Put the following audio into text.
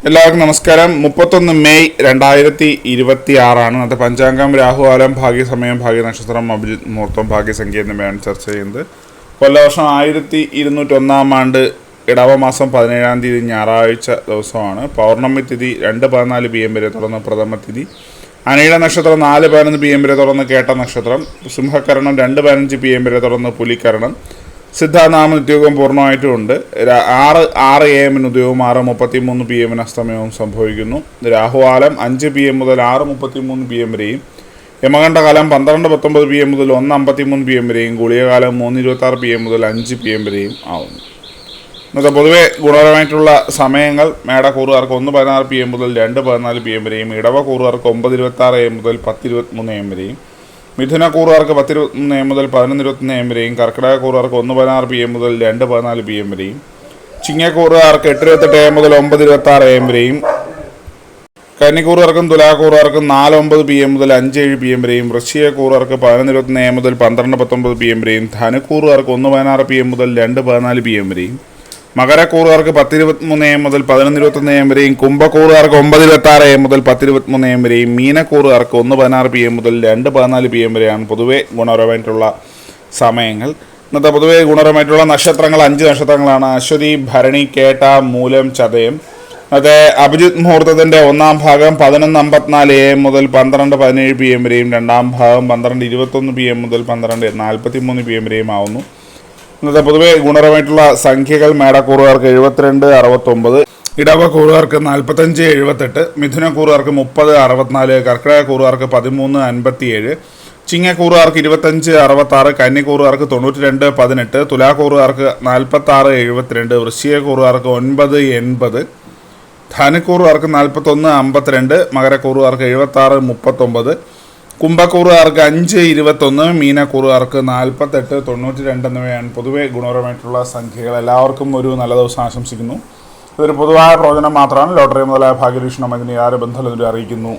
എല്ലാവർക്കും നമസ്കാരം. 31 മെയ് 2026 ഇന്നത്തെ പഞ്ചാംഗം രാഹുകാലം, ഭാഗ്യസമയം, ഭാഗ്യനക്ഷത്രം, അഭിജിത്ത് മുഹൂർത്തം, ഭാഗ്യസംഖ്യ എന്നിവയാണ് ചർച്ച ചെയ്യുന്നത്. കൊല്ലവർഷം 1201 ആണ്ട് ഇടവമാസം 17 തീയതി ഞായറാഴ്ച ദിവസമാണ്. പൗർണമി തിഥി 2:14 PM വരെ തുടർന്ന് പ്രഥമ തിഥി. അനിഴ നക്ഷത്രം 4:11 PM വരെ തുടർന്ന് കേട്ട നക്ഷത്രം. സിംഹകരണം 2:15 PM വരെ തുടർന്ന് പുലിക്കരണം. സിദ്ധാനാമ നിത്യയോഗം പൂർണ്ണമായിട്ടുമുണ്ട്. 6 AM ഉദയവും 6:33 PM അസ്തമയവും സംഭവിക്കുന്നു. രാഹുകാലം 5 PM മുതൽ 6:33 PM വരെയും, യമകണ്ഠകാലം 12:19 PM മുതൽ 1:53 PM വരെയും, ഗുളികകാലം 3:26 PM മുതൽ 5 PM വരെയും ആവുന്നു. ഇന്നത്തെ പൊതുവെ ഗുണപരമായിട്ടുള്ള സമയങ്ങൾ മേടക്കൂറുകാർക്ക് 1:16 PM മുതൽ 2:14 PM വരെയും, ഇടവക്കൂറുകാർക്ക് 9:26 AM മുതൽ 10:23 AM വരെയും, മിഥുനക്കൂറുകാർക്ക് 10:23 AM മുതൽ 11:21 AM വരെയും, കർക്കിടകക്കൂറുകാർക്ക് 1:16 PM മുതൽ 2:14 PM വരെയും, ചിങ്ങക്കൂറുകാർക്ക് 8:28 AM മുതൽ 9:26 AM വരെയും, കന്നിക്കൂറുകാർക്കും തുലാക്കൂറുകാർക്കും 4:09 PM മുതൽ 5:07 PM വരെയും, വൃശ്ചികക്കൂറുകാർക്ക് 11:21 AM മുതൽ 12:19 PM വരെയും, ധനുക്കൂറുകാർക്ക് 1:16 PM മുതൽ 2:14 PM വരെയും, മകരക്കൂറുകാർക്ക് 10:23 AM മുതൽ 11:21 AM വരെയും, കുംഭക്കൂറുകാർക്ക് 9:26 AM മുതൽ 10:23 AM വരെയും, മീനക്കൂറുകാർക്ക് 1:16 PM മുതൽ 2:14 PM വരെയാണ് പൊതുവെ ഗുണപരമായിട്ടുള്ള സമയങ്ങൾ. ഇന്നത്തെ പൊതുവെ ഗുണപരമായിട്ടുള്ള നക്ഷത്രങ്ങൾ 5 നക്ഷത്രങ്ങളാണ്: അശ്വതി, ഭരണി, കേട്ട, മൂലം, ചതയം. ഇന്നത്തെ അഭിജിത്ത് മുഹൂർത്തത്തിൻ്റെ ഒന്നാം ഭാഗം 11:54 AM മുതൽ 12:17 PM വരെയും, രണ്ടാം ഭാഗം 12:21 PM മുതൽ 12:43 PM വരെയും ആവുന്നു. ഇന്നത്തെ പൊതുവെ ഗുണപരമായിട്ടുള്ള സംഖ്യകൾ മേടക്കൂറുകാർക്ക് 72-69, ഇടവക്കൂറുകാർക്ക് 45-78, മിഥുനക്കൂറുകാർക്ക് 30-64, കർക്കിടകക്കൂറുകാർക്ക് 13-57, ചിങ്ങക്കൂറുകാർക്ക് 25-66, കന്നിക്കൂറുകാർക്ക് 92-18, തുലാക്കൂറുകാർക്ക് 46-72, വൃശ്ചികക്കൂറുകാർക്ക് 9-80, ധനുക്കൂറുകാർക്ക് 41-52, മകരക്കൂറുകാർക്ക് 76-39, കുംഭക്കൂറുകാർക്ക് 5-21, മീനക്കൂറുകാർക്ക് 48-92 എന്നിവയാണ് പൊതുവെ ഗുണപരമായിട്ടുള്ള സംഖ്യകൾ. എല്ലാവർക്കും ഒരു നല്ല ദിവസം ആശംസിക്കുന്നു. ഇതൊരു പൊതുവായ പ്രവചനം മാത്രമാണ്. ലോട്ടറി മുതലായ ഭാഗ്യവീക്ഷണം ഇതിന് യാതൊരു ബന്ധമില്ലെന്ന് അറിയിക്കുന്നു.